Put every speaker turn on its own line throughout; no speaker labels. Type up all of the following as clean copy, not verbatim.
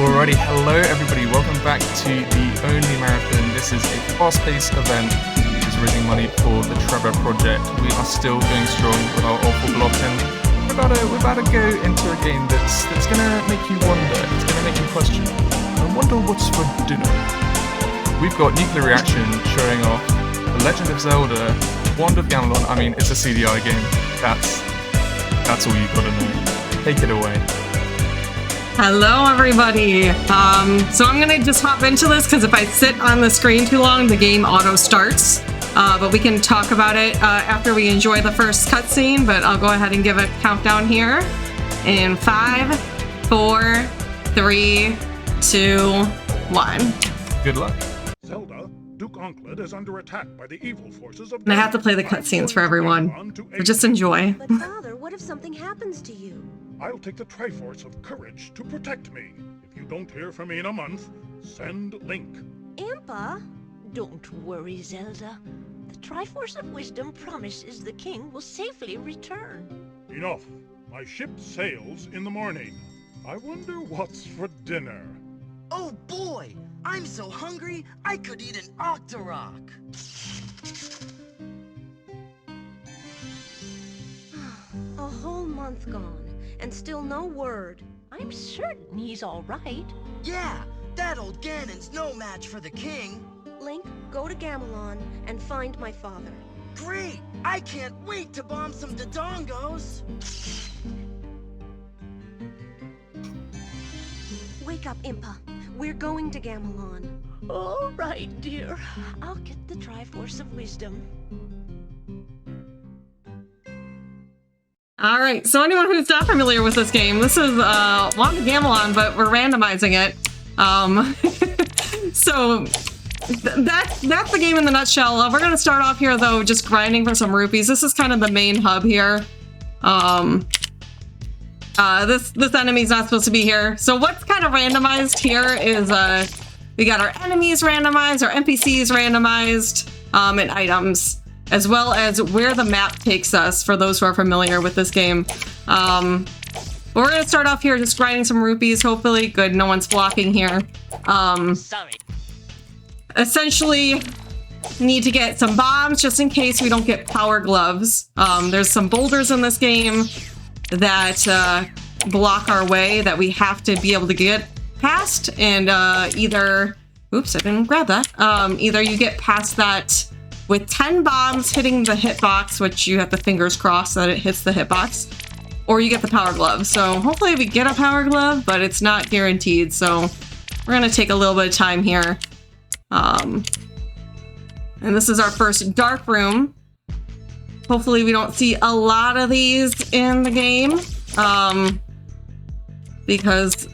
Alrighty, hello everybody, welcome back to the Only Marathon. This is a fast-paced event which is raising money for the Trevor Project. We are still going strong with our awful blocking. We're about to go into a game that's gonna make you wonder, it's gonna make you question. I wonder what's for dinner. We've got Nuclear Reaction showing off The Legend of Zelda, Wand of Gamelon. I mean, it's a CDI game. That's all you've got to know. Take it away.
Hello everybody! So I'm gonna just hop into this because if I sit on the screen too long, the game auto starts. But we can talk about it after we enjoy the first cutscene, but I'll go ahead and give a countdown here. In 5, 4, 3, 2, 1.
Good luck.
Zelda, Duke Onkled is under attack by the evil forces of...
And I have to play the cutscenes for everyone, so just enjoy.
But Father, what if something happens to you?
I'll take the Triforce of Courage to protect me. If you don't hear from me in a month, send Link.
Impa?
Don't worry, Zelda. The Triforce of Wisdom promises the king will safely return.
Enough. My ship sails in the morning. I wonder what's for dinner.
Oh boy! I'm so hungry, I could eat an Octorok!
A whole month gone, and still no word.
I'm certain he's all right.
Yeah, that old Ganon's no match for the king.
Link, go to Gamelon and find my father.
Great! I can't wait to bomb some Dodongos!
Wake up, Impa. We're going to Gamelon.
All right, dear. I'll get the Triforce of Wisdom.
Alright, so anyone who's not familiar with this game, this is Wand of Gamelon, but we're randomizing it. So that's the game in the nutshell. We're gonna start off here though, just grinding for some rupees. This is kind of the main hub here. This enemy's not supposed to be here. So what's kind of randomized here is we got our enemies randomized, our NPCs randomized, and items, as well as where the map takes us for those who are familiar with this game. But we're gonna start off here just grinding some rupees, hopefully. Good, no one's blocking here.
Sorry.
Essentially, need to get some bombs just in case we don't get power gloves. There's some boulders in this game that block our way that we have to be able to get past, and either... Oops, I didn't grab that. Either you get past that with 10 bombs hitting the hitbox, which you have to fingers crossed that it hits the hitbox, or you get the power glove. So hopefully we get a power glove, but it's not guaranteed, so we're gonna take a little bit of time here. And this is our first dark room. Hopefully we don't see a lot of these in the game, because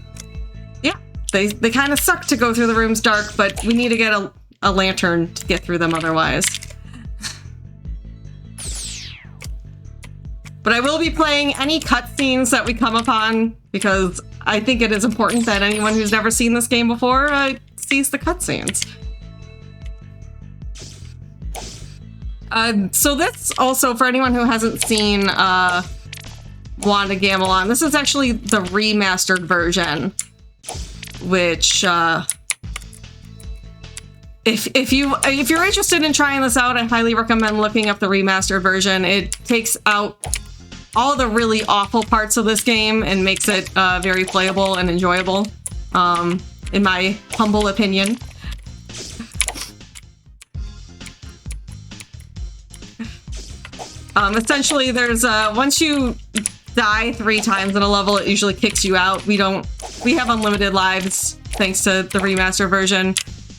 yeah, they kind of suck to go through the rooms dark, but we need to get a lantern to get through them otherwise. But I will be playing any cutscenes that we come upon, because I think it is important that anyone who's never seen this game before sees the cutscenes. So this also, for anyone who hasn't seen Wand of Gamelon, this is actually the remastered version, which if you're interested in trying this out, I highly recommend looking up the remastered version. It takes out all the really awful parts of this game and makes it very playable and enjoyable, in my humble opinion. Essentially, there's once you die 3 times in a level, it usually kicks you out. We have unlimited lives thanks to the remaster version.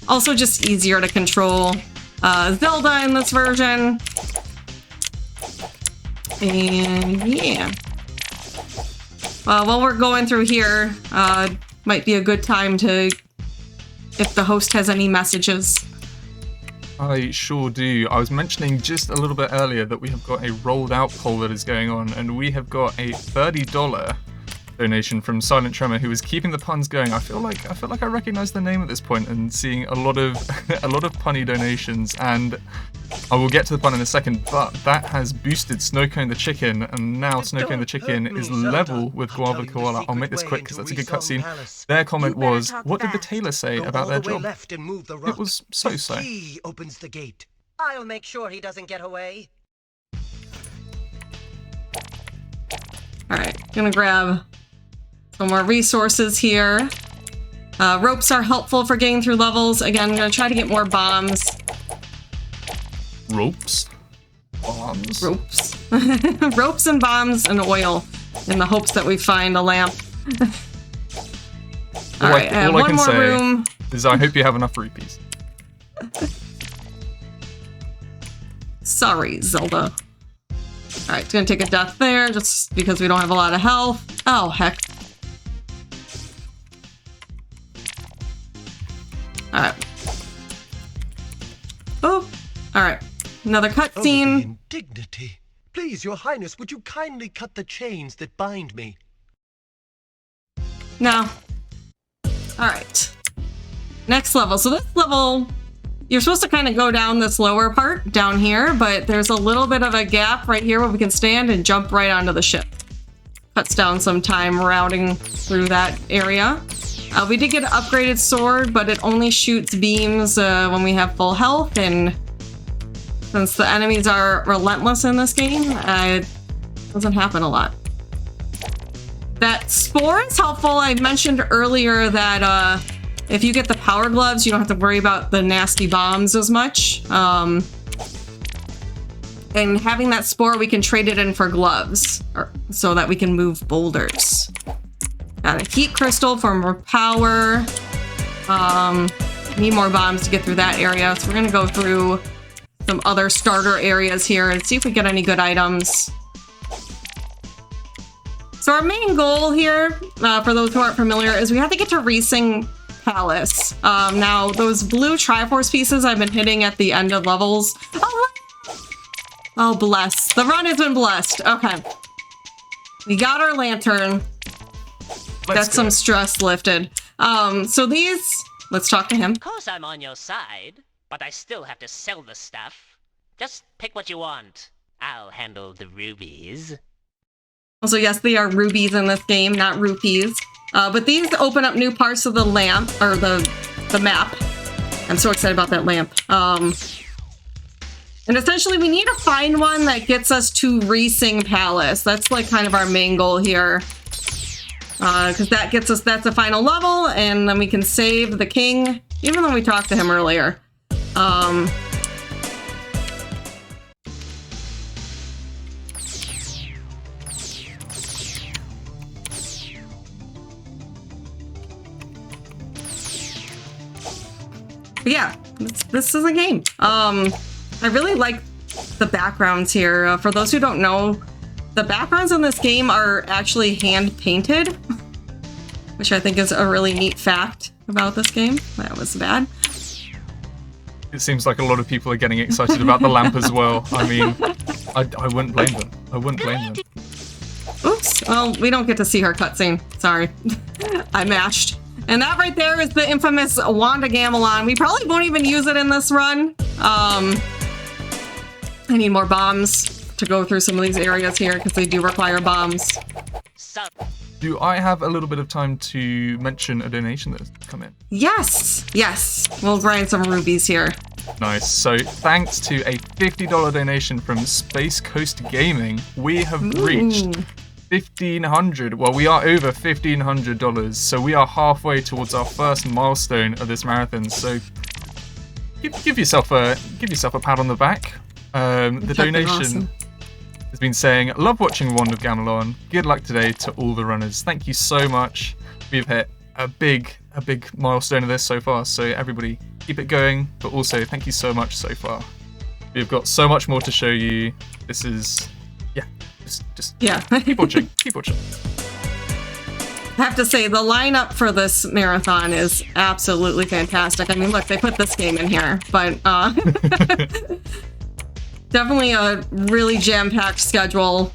Also, just easier to control Zelda in this version. And yeah. While we're going through here, might be a good time to, if the host has any messages.
I sure do. I was mentioning just a little bit earlier that we have got a rolled out poll that is going on, and we have got a $30 donation from Silent Tremor, who was keeping the puns going. I feel like I recognize the name at this point, and seeing a lot of punny donations. And I will get to the pun in a second, but that has boosted Snowcone the Chicken, and now Snowcone the Chicken is level with Guava the Koala. I'll make this quick because that's a good cutscene. Their comment was, "What did the tailor say about their job?" It was so.
He opens the gate.
I'll make sure he doesn't get away.
Alright, gonna grab some more resources here. Ropes are helpful for getting through levels. Again, I'm gonna try to get more bombs.
Ropes? Bombs?
Ropes. Ropes and bombs and oil in the hopes that we find a lamp. Alright, I have one more room.
Is I hope you have enough rupees.
Sorry, Zelda. Alright, it's gonna take a death there just because we don't have a lot of health. Oh, heck. Alright. Oh, alright. Another cutscene.
Indignity. Please, Your Highness, would you kindly cut the chains that bind me?
No. Alright. Next level. So this level, you're supposed to kind of go down this lower part down here, but there's a little bit of a gap right here where we can stand and jump right onto the ship. Cuts down some time routing through that area. We did get an upgraded sword, but it only shoots beams when we have full health, and since the enemies are relentless in this game, it doesn't happen a lot. That spore is helpful. I mentioned earlier that if you get the power gloves, you don't have to worry about the nasty bombs as much. And having that spore, we can trade it in for gloves so that we can move boulders. Got a heat crystal for more power. Need more bombs to get through that area. So we're gonna go through some other starter areas here and see if we get any good items. So our main goal here, for those who aren't familiar, is we have to get to Resing Palace. Now, those blue Triforce pieces I've been hitting at the end of levels. Oh, bless. The run has been blessed. Okay. We got our lantern. That's some stress lifted. So these... Let's talk to him.
Of course I'm on your side, but I still have to sell the stuff. Just pick what you want. I'll handle the rubies.
Also, yes, they are rubies in this game, not rupees. But these open up new parts of the lamp, or the map. I'm so excited about that lamp. And essentially, we need to find one that gets us to Resing Palace. That's like kind of our main goal here. Because that gets us, that's the final level, and then we can save the king, even though we talked to him earlier. But yeah, this is a game. I really like the backgrounds here. For those who don't know, the backgrounds in this game are actually hand-painted, which I think is a really neat fact about this game. That was bad.
It seems like a lot of people are getting excited about the lamp as well. I mean, I wouldn't blame them. I wouldn't blame them.
Oops. Well, we don't get to see her cutscene. Sorry. I mashed. And that right there is the infamous Wand of Gamelon. We probably won't even use it in this run. I need more bombs to go through some of these areas here because they do require bombs.
Do I have a little bit of time to mention a donation that's come in?
Yes, yes. We'll grind some rubies here.
Nice. So thanks to a $50 donation from Space Coast Gaming, we have reached $1,500. Well, we are over $1,500. So we are halfway towards our first milestone of this marathon. So give yourself a pat on the back. The donation
awesome.
has been saying, "Love watching Wand of Gamelon. Good luck today to all the runners." Thank you so much. We've hit a big milestone of this so far. So everybody, keep it going. But also, thank you so much so far. We've got so much more to show you. This is, just keep watching. Keep watching.
I have to say, the lineup for this marathon is absolutely fantastic. I mean, look, they put this game in here, but definitely a really jam-packed schedule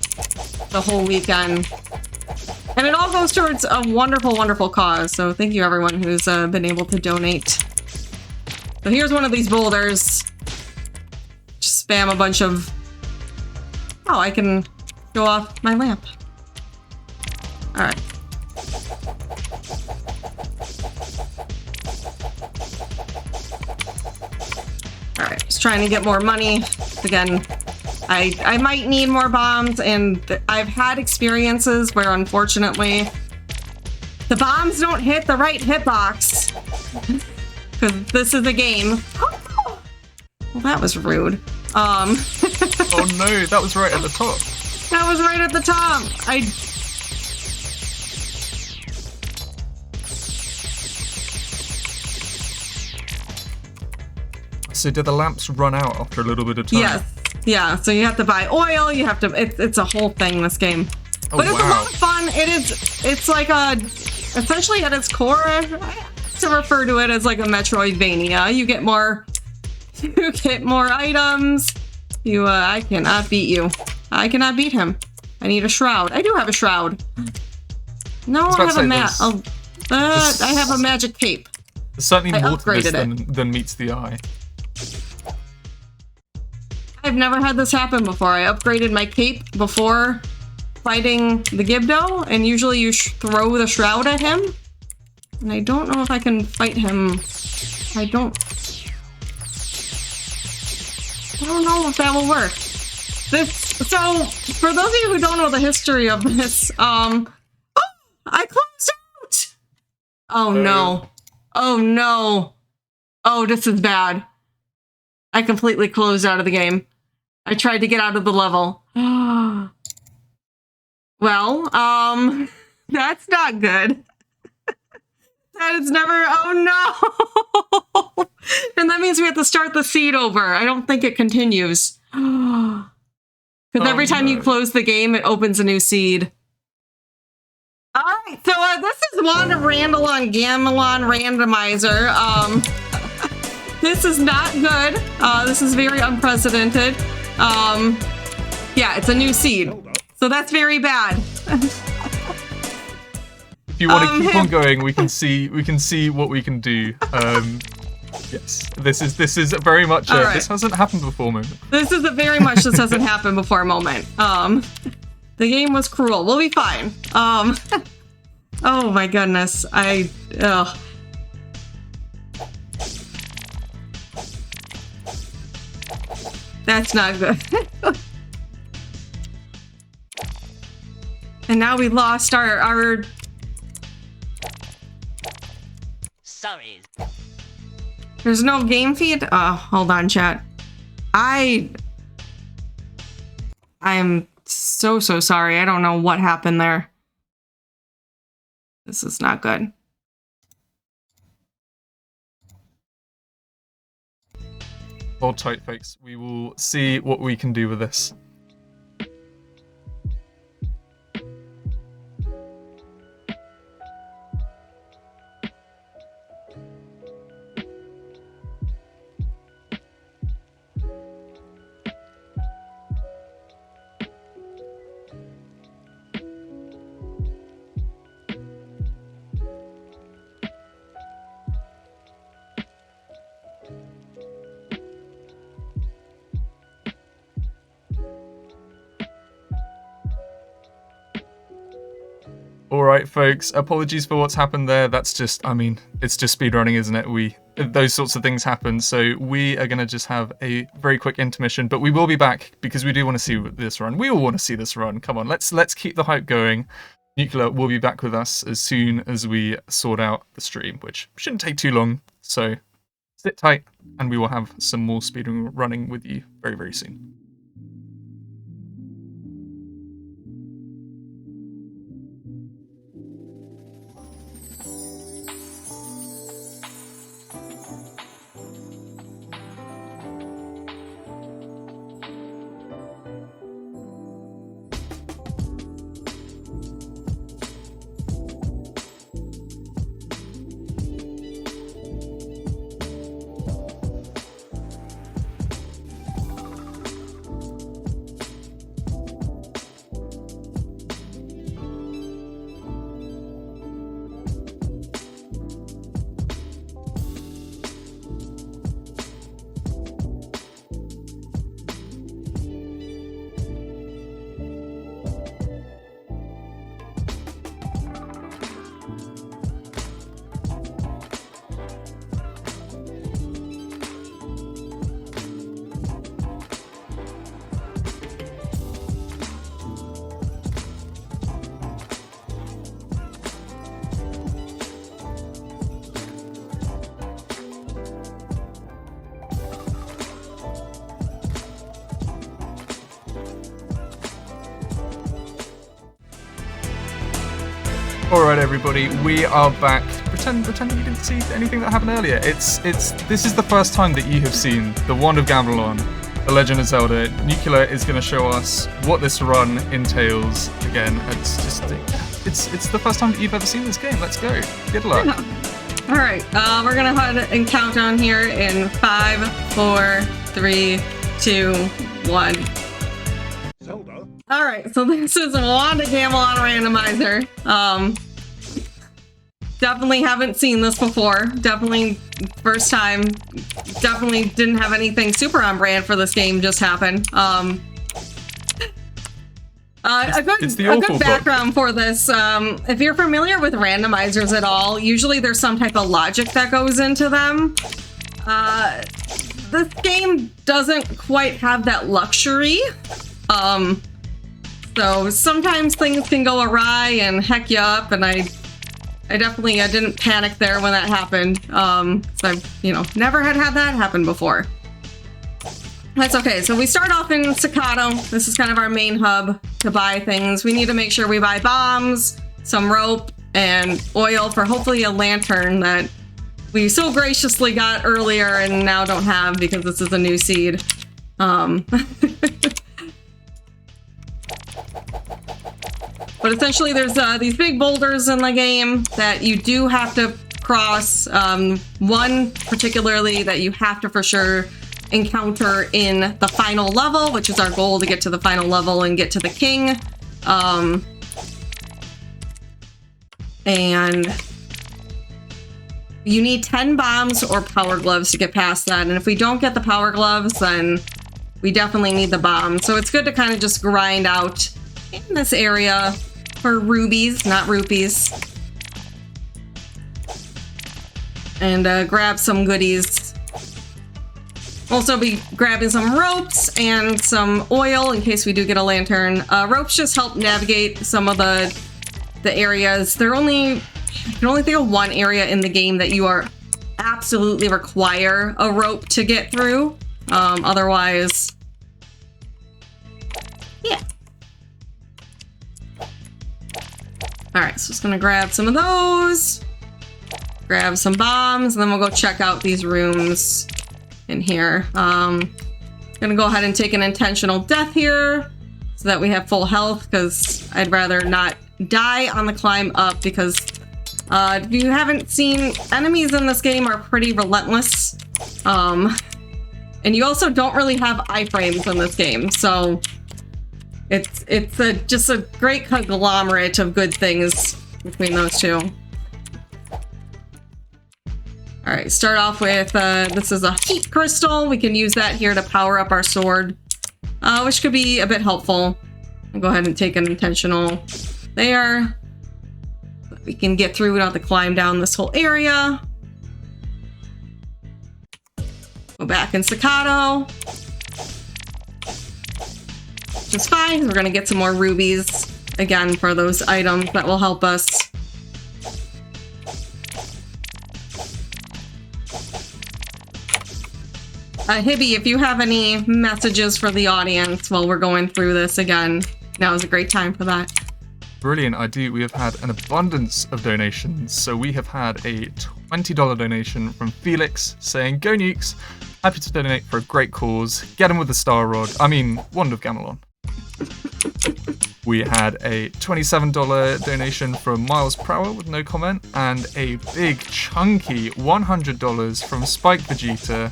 the whole weekend. And it all goes towards a wonderful, wonderful cause. So thank you everyone who's been able to donate. So here's one of these boulders. Just spam a bunch of... Oh, I can show off my lamp. Alright. Alright, just trying to get more money. Again, I might need more bombs, and I've had experiences where, unfortunately, the bombs don't hit the right hitbox. Because this is a game. Well, that was rude.
Oh no, that was right at the top.
That was right at the top.
So did the lamps run out after a little bit of time?
Yes. Yeah, so you have to buy oil, you have to, it's a whole thing, this game.
Oh,
but it's
wow.
a lot of fun. It's like essentially at its core, I like to refer to it as like a Metroidvania. You get more items. I cannot beat you. I cannot beat him. I need a shroud. I do have a shroud. No, I have I have a magic cape.
There's certainly more to this
upgraded
than meets the eye.
I've never had this happen before. I upgraded my cape before fighting the Gibdo, and usually you throw the shroud at him. And I don't know if I can fight him. I don't know if that will work. So, for those of you who don't know the history of this, oh, I closed out! Oh no. Oh no. Oh, this is bad. I completely closed out of the game. I tried to get out of the level. Well, that's not good. That is never, oh no! And that means we have to start the seed over. I don't think it continues. Because every time you close the game, it opens a new seed. Alright, so this is Wanda Randall on Gamelon Randomizer. This is not good. This is very unprecedented. Yeah, it's a new seed. So that's very bad.
If you want to keep on going, we can see what we can do. Yes, this is very much
right.
This hasn't happened before moment.
This is a very much this hasn't happened before moment. The game was cruel. We'll be fine. Oh my goodness. That's not good. And now we lost our...
Sorry.
There's no game feed? Oh, hold on, chat. I'm so sorry. I don't know what happened there. This is not good.
Hold tight, folks. We will see what we can do with this. Alright folks, apologies for what's happened there. That's just, I mean, it's just speedrunning, isn't it? Those sorts of things happen, so we are going to just have a very quick intermission, but we will be back because we do want to see this run. We all want to see this run. Come on, let's keep the hype going. Nuclear will be back with us as soon as we sort out the stream, which shouldn't take too long, so sit tight and we will have some more speedrunning running with you very, very soon. Alright everybody, we are back. Pretend you didn't see anything that happened earlier. This is the first time that you have seen the Wand of Gamelon, The Legend of Zelda. Nuclear is going to show us what this run entails. Again, it's the first time that you've ever seen this game. Let's go. Good luck.
Yeah. Alright, we're gonna go ahead and count down here in 5, 4, 3, 2, 1.
Zelda?
Alright, so this is Wand of Gamelon Randomizer. Definitely haven't seen this before. Definitely first time. Definitely didn't have anything super on brand for this game just happen. A good background for this. If you're familiar with randomizers at all, usually there's some type of logic that goes into them. This game doesn't quite have that luxury. So sometimes things can go awry and heck you up, and I didn't panic there when that happened. So I've, never had that happen before. That's okay. So we start off in Staccato. This is kind of our main hub to buy things. We need to make sure we buy bombs, some rope, and oil for hopefully a lantern that we so graciously got earlier and now don't have because this is a new seed. But essentially there's these big boulders in the game that you do have to cross. One particularly that you have to for sure encounter in the final level, which is our goal, to get to the final level and get to the king. And you need 10 bombs or power gloves to get past that. And if we don't get the power gloves, then we definitely need the bombs. So it's good to kind of just grind out in this area for rubies, not rupees. And grab some goodies. Also be grabbing some ropes and some oil in case we do get a lantern. Ropes just help navigate some of the areas. I can only think of one area in the game that you are absolutely require a rope to get through. Otherwise, yeah. All right, so just gonna grab some of those, grab some bombs, and then we'll go check out these rooms in here. Gonna go ahead and take an intentional death here so that we have full health, because I'd rather not die on the climb up, because if you haven't seen, enemies in this game are pretty relentless. And you also don't really have iframes in this game, so it's just a great conglomerate of good things between those two. All right, start off with, this is a heat crystal. We can use that here to power up our sword, which could be a bit helpful. I'll go ahead and take an intentional there. We can get through without the climb down this whole area. Go back in Staccato. Which is fine, we're gonna get some more rubies again for those items that will help us. Hibby, if you have any messages for the audience while we're going through this again, now is a great time for that.
Brilliant, I do. We have had an abundance of donations. So we have had a $20 donation from Felix saying, "Go Nukes, happy to donate for a great cause. Get him with the Star Rod. I mean, Wand of Gamelon." We had a $27 donation from Miles Prower with no comment, and a big chunky $100 from Spike Vegeta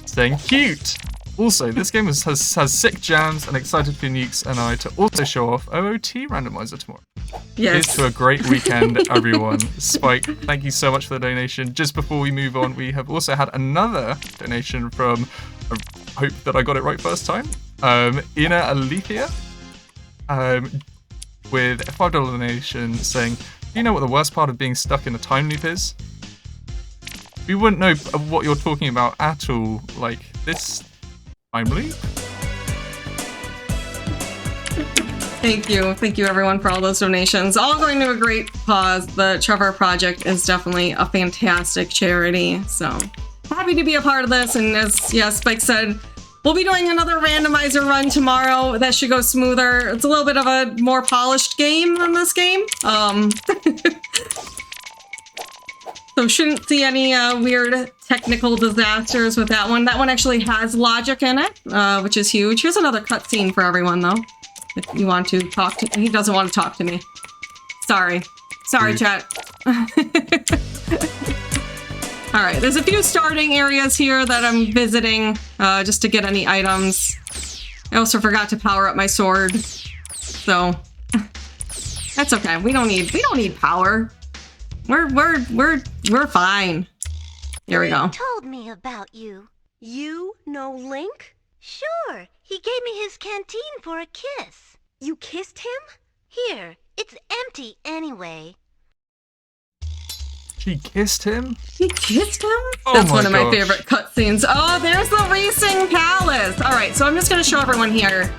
saying, "Cute." Also, this game has sick jams, and excited for Nukes and I to also show off OOT Randomizer tomorrow.
Yes.
Here's to a great weekend, everyone. Spike, thank you so much for the donation. Just before we move on, we have also had another donation from, I hope that I got it right first time, Ina Alethea, with a $5 donation saying, "Do you know what the worst part of being stuck in a time loop is?" We wouldn't know what you're talking about at all, like this time loop.
Thank you everyone for all those donations. All going to a great cause. The Trevor Project is definitely a fantastic charity, so happy to be a part of this. And as Spike said, We'll be doing another randomizer run tomorrow. That should go smoother. It's a little bit of a more polished game than this game. So shouldn't see any weird technical disasters with that one. That one actually has logic in it, which is huge. Here's another cutscene for everyone, though. If you want to talk to... He doesn't want to talk to me. Sorry. Sorry, chat. Alright, there's a few starting areas here that I'm visiting, just to get any items. I also forgot to power up my sword, so that's okay. We don't need power. We're fine. Here we go.
He told me about you.
You know Link?
Sure, he gave me his canteen for a kiss.
You kissed him?
Here, it's empty anyway.
She kissed him?
He kissed him?
Oh
That's
my
one of my
gosh.
favorite cutscenes. Oh, there's the Racing Palace. All right, so I'm just going to show everyone here.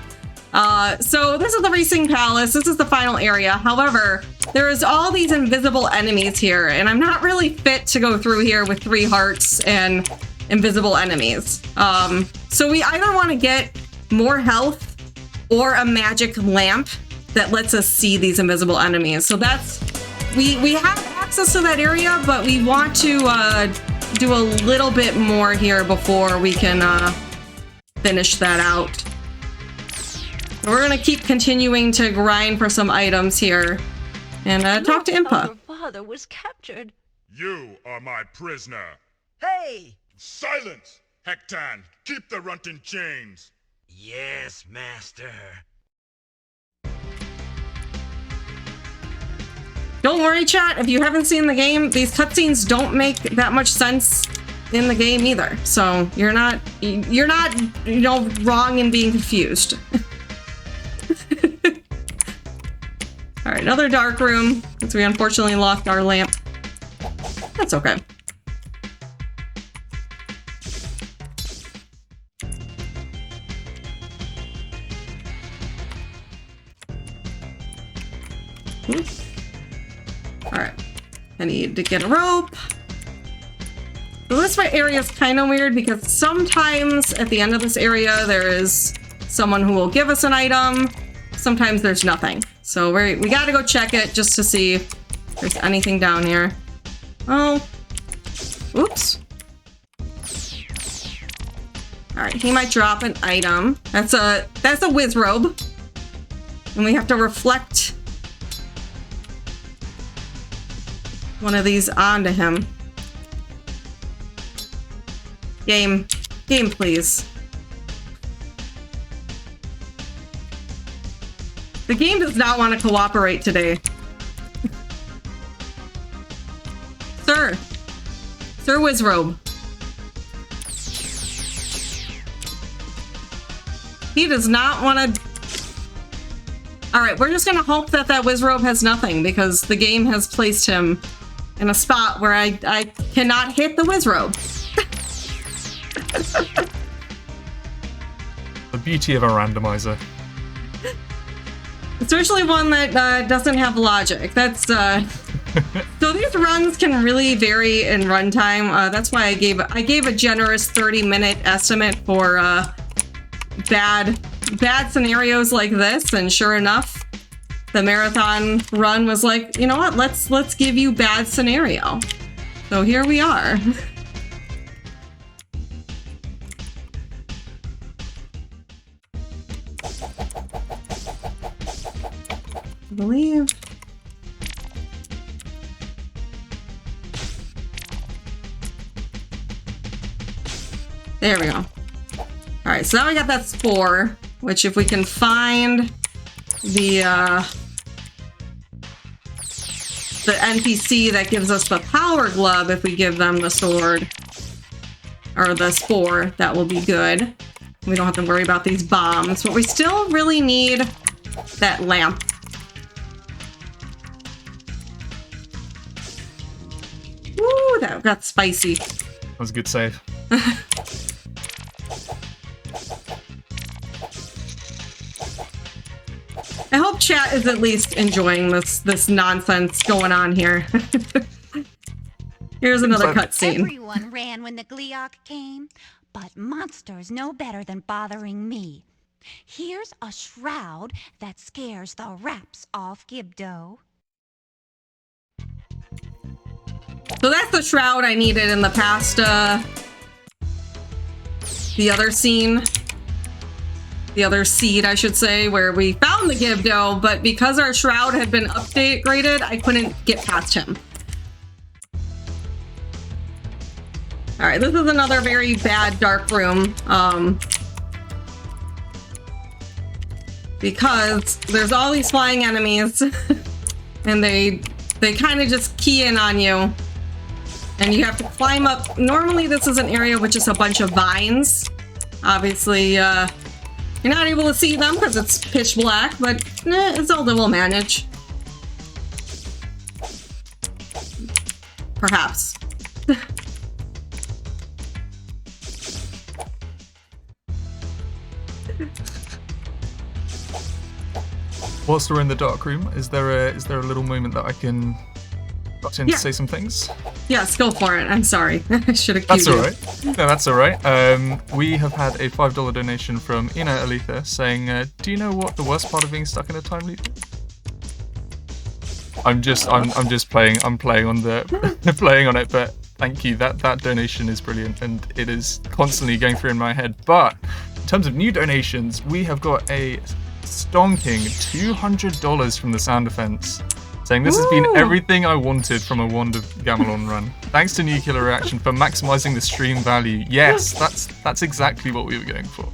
So this is the Racing Palace. This is the final area. However, there is all these invisible enemies here, and I'm not really fit to go through here with 3 hearts and invisible enemies. So we either want to get more health or a magic lamp that lets us see these invisible enemies. So that's... We have access to that area, but we want to do a little bit more here before we can finish that out. We're gonna keep continuing to grind for some items here and talk to Impa.
Our father was captured.
You are my prisoner.
Hey!
Silence! Hectan, keep the runt in chains.
Yes, master.
Don't worry, chat. If you haven't seen the game, these cutscenes don't make that much sense in the game either. So you're not, you know, wrong in being confused. All right, another dark room, since we unfortunately lost our lamp. That's okay. Alright, I need to get a rope. So this area is kind of weird because sometimes at the end of this area there is someone who will give us an item. Sometimes there's nothing. So we gotta go check it just to see if there's anything down here. Oh, oops. Alright, he might drop an item. That's a whiz robe. And we have to reflect one of these onto him. Game, please. The game does not want to cooperate today. Sir Wizrobe. He does not want to... Alright, we're just gonna hope that Wizrobe has nothing because the game has placed him in a spot where I cannot hit the Wizrobe.
The beauty of a randomizer.
Especially one that doesn't have logic. That's so these runs can really vary in runtime. That's why I gave a generous 30-minute estimate for bad scenarios like this, and sure enough, the marathon run was like, you know what? Let's give you bad scenario. So here we are. I believe. There we go. All right, so now we got that spore, which if we can find the NPC that gives us the power glove, if we give them the sword or the spore, that will be good. We don't have to worry about these bombs, but we still really need that lamp. Woo, that got spicy.
That was a good save.
I hope chat is at least enjoying this nonsense going on here. Here's another cutscene.
Everyone ran when the Gleeok came, But monsters know better than bothering me. Here's a shroud that scares the wraps off Gibdo.
So that's the shroud I needed in the past, the other scene. The other seed, I should say, where we found the Gibdo, but because our shroud had been upgraded, I couldn't get past him. All right, this is another very bad dark room, because there's all these flying enemies, and they kind of just key in on you, and you have to climb up. Normally, this is an area with just a bunch of vines. Obviously, you're not able to see them because it's pitch black, but Zelda will manage. Perhaps.
Whilst we're in the dark room, is there a little moment that I can butt in to say some things?
Yes, go for it. I'm sorry. I should have
That's
cued
all
you.
right. No, that's all right. We have had a $5 donation from Ina Alitha saying, do you know what the worst part of being stuck in a time loop is? I'm just playing on the playing on it, but thank you. That donation is brilliant and it is constantly going through in my head. But in terms of new donations, we have got a stonking $200 from the Sound Defense, saying this has been everything I wanted from a Wand of Gamelon run. Thanks to Nuclear Reaction for maximizing the stream value. Yes, that's exactly what we were going for.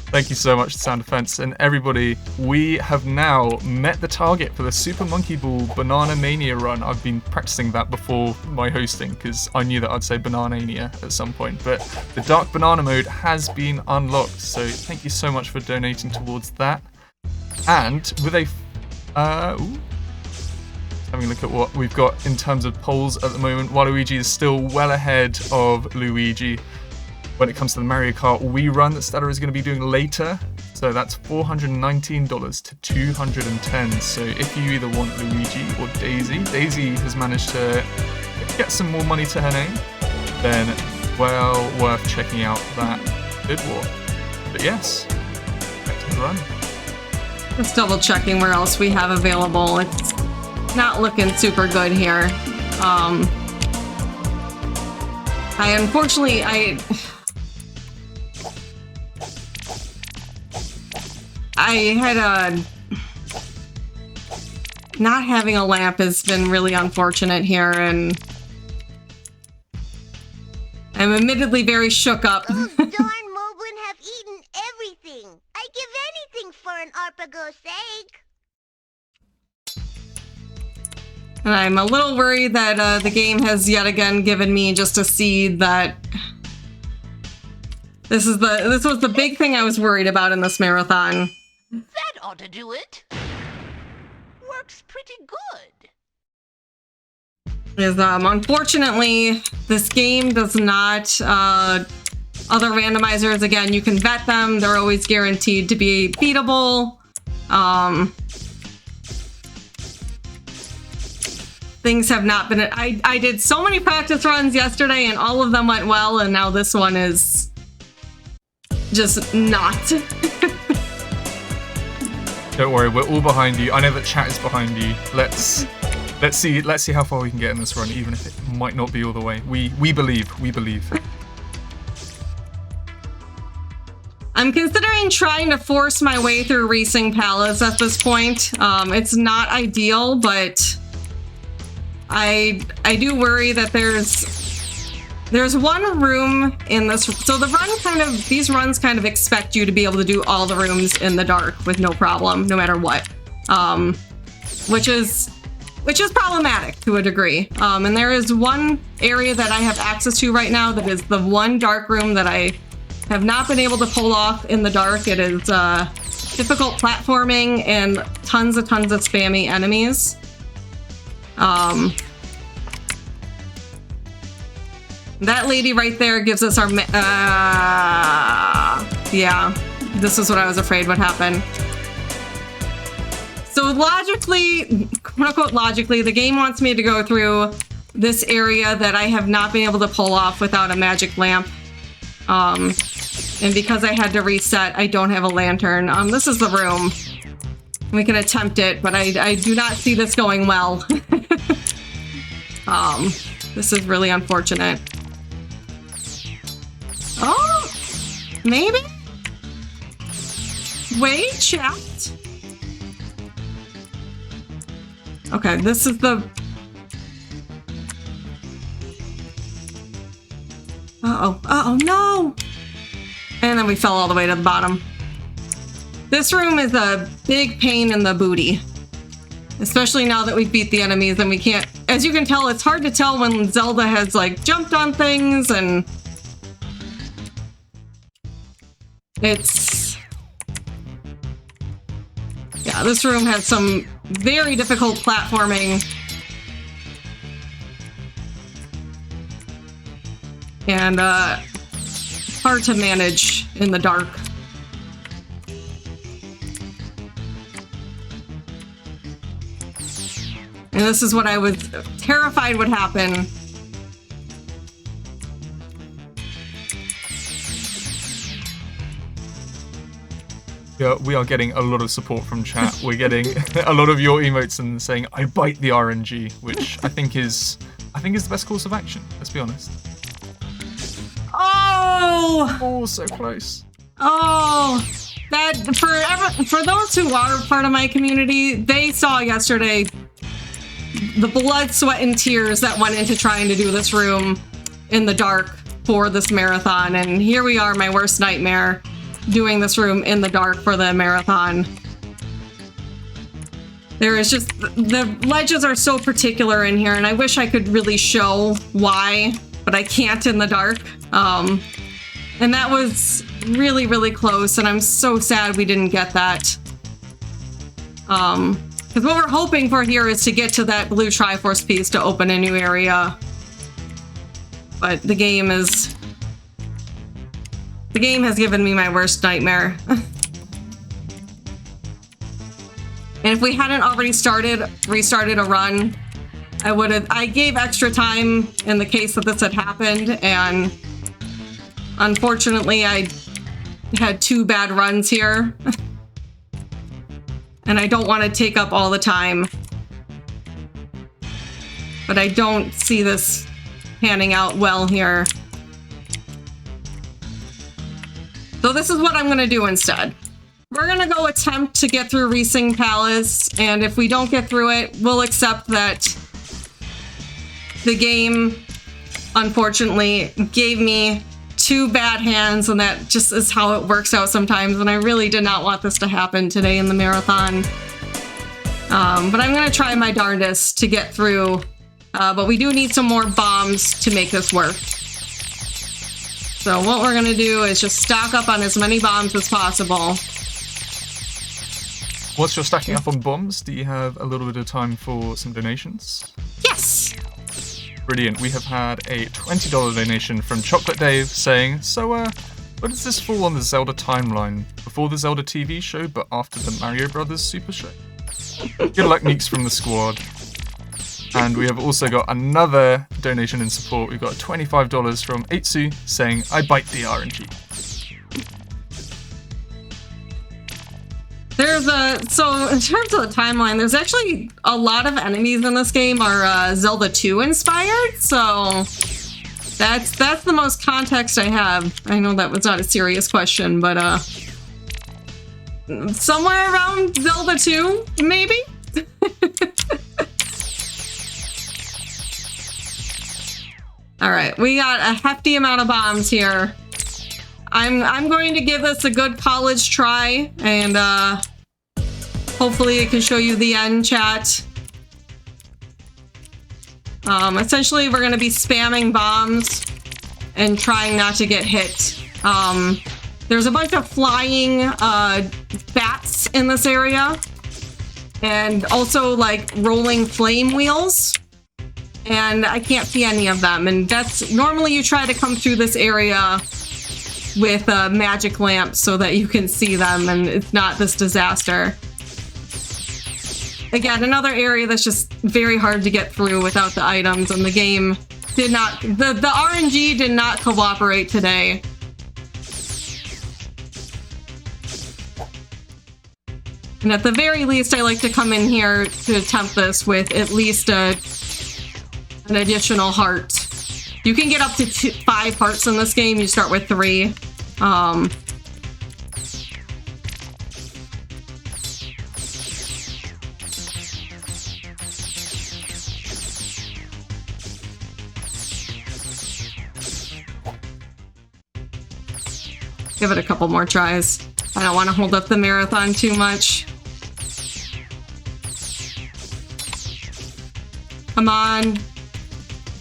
Thank you so much to Sound Defense and everybody. We have now met the target for the Super Monkey Ball Banana Mania run. I've been practicing that before my hosting because I knew that I'd say Bananania at some point, but the Dark Banana mode has been unlocked. So thank you so much for donating towards that. And with a having a look at what we've got in terms of polls at the moment, Waluigi is still well ahead of Luigi when it comes to the Mario Kart Wii run that Stella is going to be doing later. So that's $419 to $210. So if you either want Luigi or Daisy has managed to get some more money to her name, then well worth checking out that bid war. But yes, back to the run.
Just double checking where else we have available. It's not looking super good here. Not having a lamp has been really unfortunate here, and I'm admittedly very shook up.
Those darn Moblin have eaten everything. I'd give anything for an Arpago's egg.
And I'm a little worried that the game has yet again given me just a seed that this was the big thing I was worried about in this marathon.
That ought to do it. Works pretty good.
Is unfortunately this game does not other randomizers, again, you can vet them, they're always guaranteed to be beatable. Things have not been, I did so many practice runs yesterday and all of them went well, and now this one is just not.
Don't worry, we're all behind you. I know that chat is behind you. Let's see how far we can get in this run, even if it might not be all the way. We believe.
I'm considering trying to force my way through Racing Palace at this point. It's not ideal, but I do worry that there's one room in this, so these runs kind of expect you to be able to do all the rooms in the dark with no problem, no matter what, which is problematic to a degree. And there is one area that I have access to right now that is the one dark room that I have not been able to pull off in the dark. It is difficult platforming and tons of spammy enemies. That lady right there gives us our yeah, this is what I was afraid would happen. So logically, quote unquote logically, the game wants me to go through this area that I have not been able to pull off without a magic lamp. And because I had to reset, I don't have a lantern. This is the room. We can attempt it, but I do not see this going well. This is really unfortunate. Oh, maybe? Wait, chat. Okay, this is the... Uh-oh, uh-oh, no! And then we fell all the way to the bottom. This room is a big pain in the booty. Especially now that we've beat the enemies and we can't... As you can tell, it's hard to tell when Zelda has, like, jumped on things and... It's... Yeah, this room has some very difficult platforming. And, hard to manage in the dark. And this is what I was terrified would happen.
Yeah, we are getting a lot of support from chat. We're getting a lot of your emotes and saying, I bite the RNG, which I think is the best course of action, let's be honest.
Oh!
Oh, so close.
Oh! That, for those who are part of my community, they saw yesterday the blood, sweat, and tears that went into trying to do this room in the dark for this marathon. And here we are, my worst nightmare, doing this room in the dark for the marathon. There is just, the ledges are so particular in here, and I wish I could really show why, but I can't in the dark. And that was really, really close, and I'm so sad we didn't get that. Because what we're hoping for here is to get to that blue Triforce piece to open a new area. But the game has given me my worst nightmare. And if we hadn't already restarted a run, I gave extra time in the case that this had happened, and unfortunately I had 2 bad runs here. And I don't want to take up all the time. But I don't see this panning out well here. So this is what I'm going to do instead. We're going to go attempt to get through Resing Palace, and if we don't get through it, we'll accept that the game, unfortunately, gave me 2 bad hands, and that just is how it works out sometimes, and I really did not want this to happen today in the marathon. But I'm going to try my darndest to get through, but we do need some more bombs to make this work. So what we're going to do is just stock up on as many bombs as possible.
Whilst you're stacking up on bombs, do you have a little bit of time for some donations?
Yes!
Brilliant. We have had a $20 donation from Chocolate Dave saying, so, where does this fall on the Zelda timeline? Before the Zelda TV show, but after the Mario Brothers Super Show? Good luck, Meeks from the squad. And we have also got another donation in support. We've got $25 from Eitsu saying, I bite the RNG.
So in terms of the timeline, there's actually a lot of enemies in this game are Zelda 2 inspired, so that's the most context I have. I know that was not a serious question, but somewhere around Zelda 2, maybe? Alright, we got a hefty amount of bombs here. I'm going to give this a good college try, and hopefully it can show you the end, chat. Essentially, we're going to be spamming bombs and trying not to get hit. There's a bunch of flying bats in this area, and also like rolling flame wheels. And I can't see any of them. And that's normally you try to come through this area with a magic lamp so that you can see them and it's not this disaster. Again, another area that's just very hard to get through without the items, and the game did not, the RNG did not cooperate today. And at the very least, I like to come in here to attempt this with at least an additional heart. You can get up to 5 hearts in this game. You start with 3. Give it a couple more tries. I don't want to hold up the marathon too much. Come on.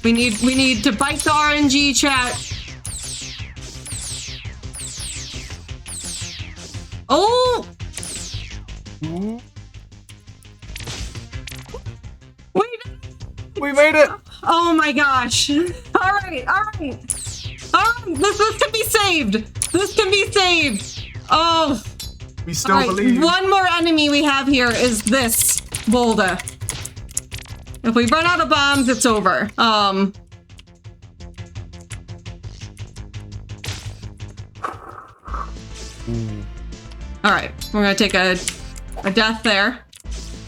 We need to bite the RNG, chat. Oh!
We made it!
Oh my gosh. Alright, alright. This can be saved. This can be saved. Oh.
We still believe.
One more enemy we have here is this boulder. If we run out of bombs, it's over. All right, we're gonna take a death there.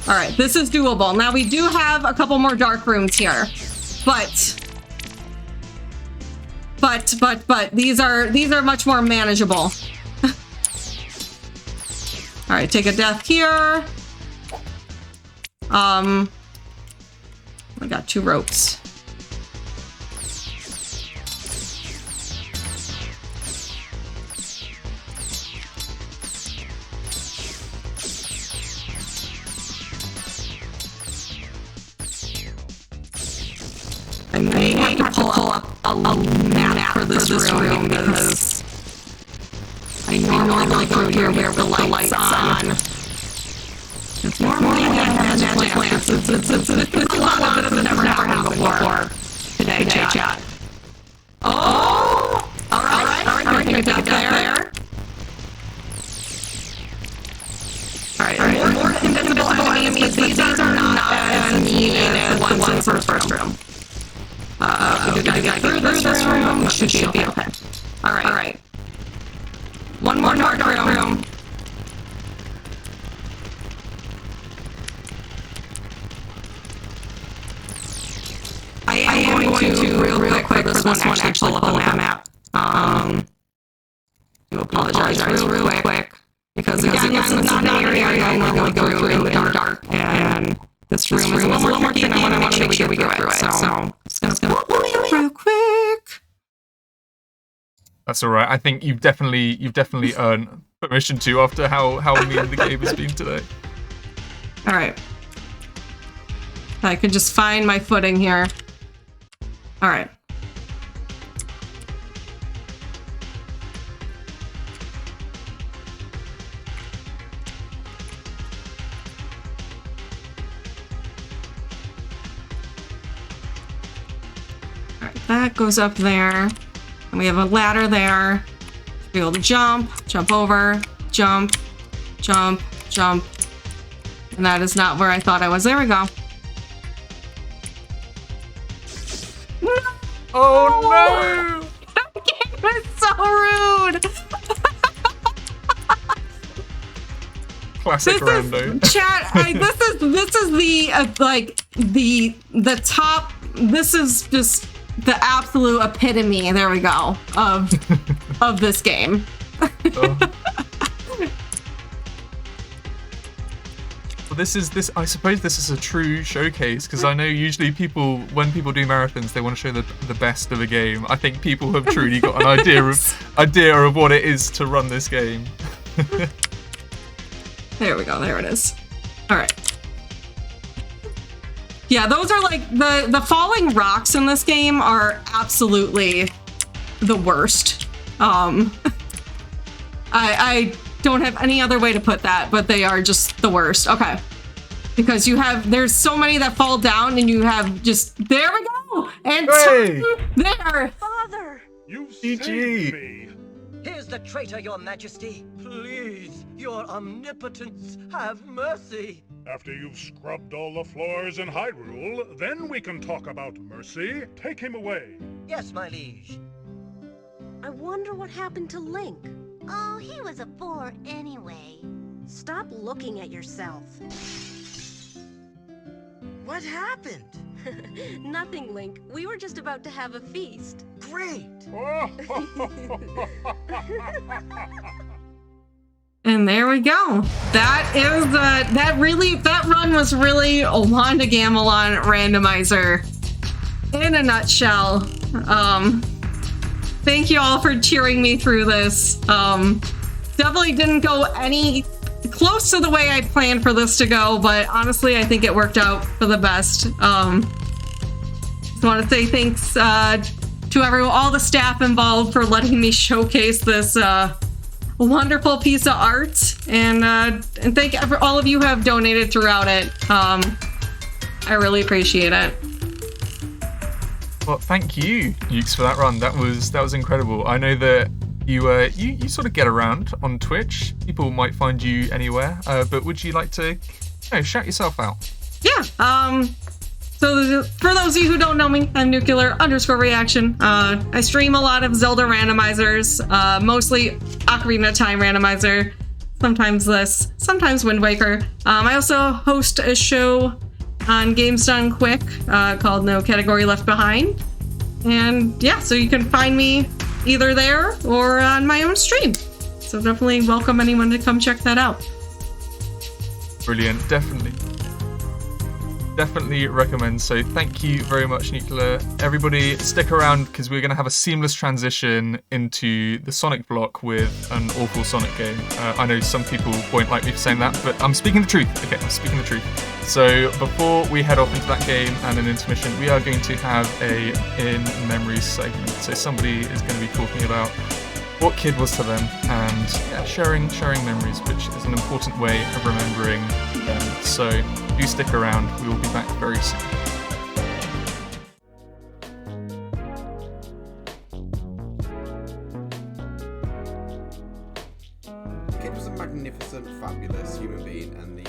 All right, this is doable. Now we do have a couple more dark rooms here, but these are much more manageable. All right, take a death here. I got 2 ropes. I may have to pull up a map for this room because I normally go here with the lights on. It's normally magic lamps. It's a lot of it has never happened before today, chat. Oh! Alright, take it down there. Alright, more invisible enemies, but these are not as neat as the ones in the first room. We gotta get through this room. We should be okay. Alright. One more dark room. I am going to real quick for this one actually pull up the map. To apologize real quick because again this is not an area I normally go through in the dark, and this room is a little more tricky and I want to make sure we get through it. So it's gonna real quick.
That's all right. I think you've definitely earned permission to after how mean the game has been today.
All right. I can just find my footing here. All right. All right, that goes up there. And we have a ladder there. To be able to jump over, jump. And that is not where I thought I was. There we go. No!
Oh no!
That game is so rude!
Classic rando.
Chat, this is the top, this is just the absolute epitome, there we go, of this game.
Oh. I suppose this is a true showcase, because I know usually when people do marathons, they want to show the best of a game. I think people have truly got an idea of what it is to run this game.
There we go, there it is. All right. Yeah, those are like, the falling rocks in this game are absolutely the worst. I don't have any other way to put that, but they are just the worst. Okay. Because there's so many that fall down and you have just, there we go! And
hey!
There!
Father!
You saved me!
Here's the traitor, your majesty.
Please, your omnipotence, have mercy.
After you've scrubbed all the floors in Hyrule, then we can talk about mercy. Take him away.
Yes, my liege.
I wonder what happened to Link.
Oh, he was a bore anyway.
Stop looking at yourself.
What happened?
Nothing, Link. We were just about to have a feast.
Great!
And there we go. That is that run was really a Wanda Gamelon randomizer in a nutshell. Thank you all for cheering me through this. Definitely didn't go any close to the way I planned for this to go, but honestly, I think it worked out for the best. Just want to say thanks to all the staff involved for letting me showcase this wonderful piece of art, and thank all of you who have donated throughout it. I really appreciate it.
Well, thank you, Ukes, for that run. That was incredible. I know that you sort of get around on Twitch. People might find you anywhere, but would you like to shout yourself out?
Yeah. So for those of you who don't know me, I'm Nuclear_Reaction. I stream a lot of Zelda randomizers, mostly Ocarina of Time randomizer, sometimes this, sometimes Wind Waker. I also host a show on Games Done Quick called No Category Left Behind. And yeah, so you can find me either there or on my own stream. So definitely welcome anyone to come check that out.
Brilliant, definitely recommend. So thank you very much, Nuclear. Everybody stick around because we're going to have a seamless transition into the Sonic block with an awful Sonic game. I know some people won't like me for saying that, but I'm speaking the truth. Okay, I'm speaking the truth. So before we head off into that game and an intermission, we are going to have a In Memories segment. So somebody is going to be talking about what Kid was to them and sharing memories, which is an important way of remembering them. So do stick around. We will be back very soon.
Kid was a magnificent, fabulous human being, and the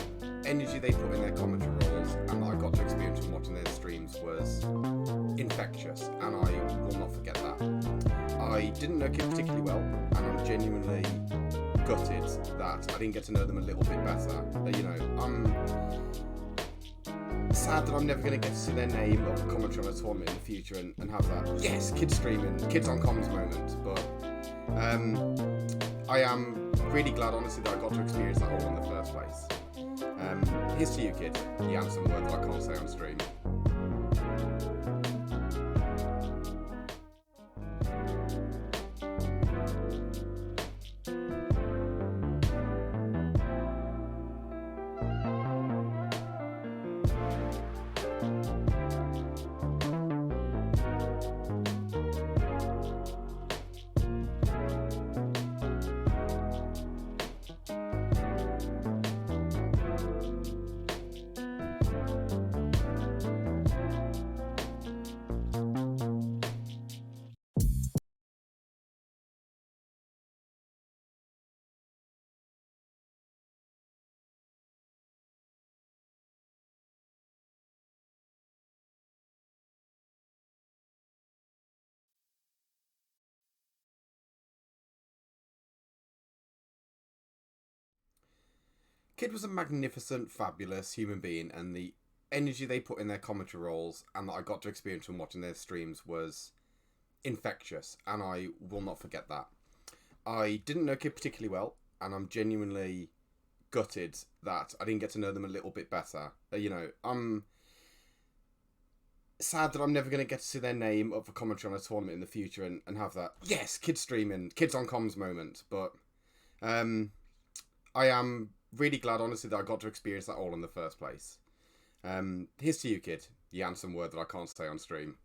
energy they put in their commentary roles and that I got to experience from watching their streams was infectious, and I will not forget that. I didn't know Kid particularly well, and I'm genuinely gutted that I didn't get to know them a little bit better. I'm sad that I'm never going to get to see their name up for commentary on a tournament in the future and have that, yes, Kids streaming, Kids on comms moment, but I am really glad, honestly, that I got to experience that all in the first place. Here's to you, Kid, the handsome word that I can't say on stream. Kid was a magnificent, fabulous human being, and the energy they put in their commentary roles and that I got to experience from watching their streams was infectious, and I will not forget that. I didn't know Kid particularly well, and I'm genuinely gutted that I didn't get to know them a little bit better. I'm sad that I'm never going to get to see their name up for commentary on a tournament in the future and have that, yes, Kids streaming, Kids on comms moment, but I am really glad, honestly, that I got to experience that all in the first place. Here's to you, Kid, the handsome word that I can't say on stream.